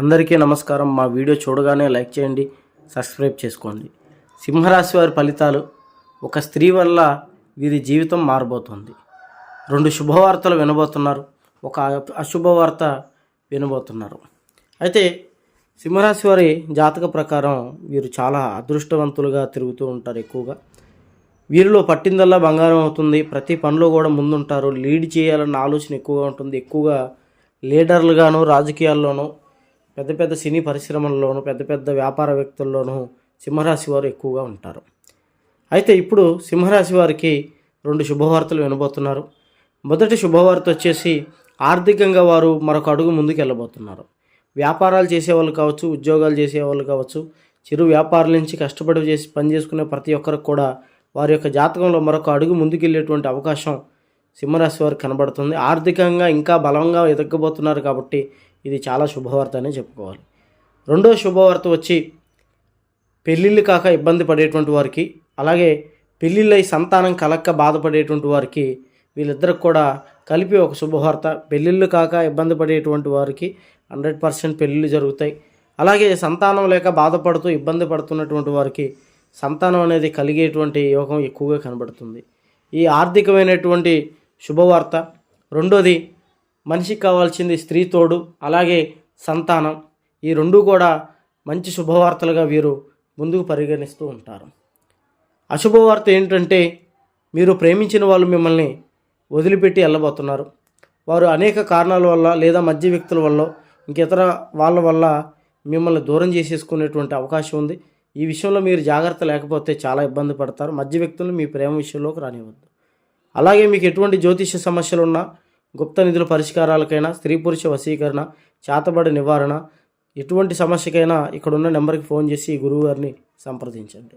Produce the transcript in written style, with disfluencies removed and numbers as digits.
అందరికీ నమస్కారం. మా వీడియో చూడగానే లైక్ చేయండి, సబ్స్క్రైబ్ చేసుకోండి. సింహరాశి వారి ఫలితాలు. ఒక స్త్రీ వల్ల వీరి జీవితం మారబోతుంది. 2 శుభవార్తలు వినబోతున్నారు, ఒక అశుభవార్త వినబోతున్నారు. అయితే సింహరాశి వారి జాతక ప్రకారం వీరు చాలా అదృష్టవంతులుగా తిరుగుతూ ఉంటారు. ఎక్కువగా వీరిలో పట్టిందల్లా బంగారం అవుతుంది. ప్రతి పనిలో కూడా ముందుంటారు. లీడ్ చేయాలన్న ఆలోచన ఎక్కువగా ఉంటుంది. ఎక్కువగా లీడర్లుగాను, రాజకీయాల్లోనూ, పెద్ద పెద్ద సినీ పరిశ్రమల్లోనూ, పెద్ద పెద్ద వ్యాపార వ్యక్తుల్లోనూ సింహరాశి వారు ఎక్కువగా ఉంటారు. అయితే ఇప్పుడు సింహరాశి వారికి 2 శుభవార్తలు వినబోతున్నారు. మొదటి శుభవార్త వచ్చేసి ఆర్థికంగా వారు మరొక అడుగు ముందుకు వెళ్ళబోతున్నారు. వ్యాపారాలు చేసేవాళ్ళు కావచ్చు, ఉద్యోగాలు చేసేవాళ్ళు కావచ్చు, చిరు వ్యాపారుల నుంచి కష్టపడి పని చేసుకునే ప్రతి ఒక్కరికి కూడా వారి యొక్క జాతకంలో మరొక అడుగు ముందుకెళ్ళేటువంటి అవకాశం సింహరాశి వారికి కనబడుతుంది. ఆర్థికంగా ఇంకా బలంగా ఎదగబోతున్నారు కాబట్టి ఇది చాలా శుభవార్త అనే చెప్పుకోవాలి. రెండో శుభవార్త వచ్చి పెళ్ళిళ్ళు కాక ఇబ్బంది పడేటువంటి వారికి, అలాగే పెళ్ళిళ్ళై సంతానం కలక్క బాధపడేటువంటి వారికి, వీళ్ళిద్దరికి కూడా కలిపి ఒక శుభవార్త. పెళ్ళిళ్ళు కాక ఇబ్బంది పడేటువంటి వారికి 100% పెళ్ళిళ్ళు జరుగుతాయి. అలాగే సంతానం లేక బాధపడుతూ ఇబ్బంది పడుతున్నటువంటి వారికి సంతానం అనేది కలిగేటువంటి యోగం ఎక్కువగా కనబడుతుంది. ఈ ఆర్థికమైనటువంటి శుభవార్త. రెండోది మనిషికి కావాల్సింది స్త్రీ తోడు, అలాగే సంతానం. ఈ 2 కూడా మంచి శుభవార్తలుగా వీరు ముందుకు పరిగణిస్తూ ఉంటారు. అశుభవార్త ఏంటంటే మీరు ప్రేమించిన వాళ్ళు మిమ్మల్ని వదిలిపెట్టి వెళ్ళబోతున్నారు. వారు అనేక కారణాల వల్ల, లేదా మధ్య వ్యక్తుల వల్ల, ఇంకితర వాళ్ళ వల్ల మిమ్మల్ని దూరం చేసేసుకునేటువంటి అవకాశం ఉంది. ఈ విషయంలో మీరు జాగ్రత్త లేకపోతే చాలా ఇబ్బంది పడతారు. మధ్య వ్యక్తులను మీ ప్రేమ విషయంలోకి రానివ్వద్దు. అలాగే మీకు ఎటువంటి జ్యోతిష సమస్యలున్నా, గుప్త నిధుల పరిష్కారాలకైనా, స్త్రీ పురుష వశీకరణ, చేతబడి నివారణ, ఎటువంటి సమస్యకైనా ఇక్కడున్న నెంబర్కి ఫోన్ చేసి గురువు గారిని సంప్రదించండి.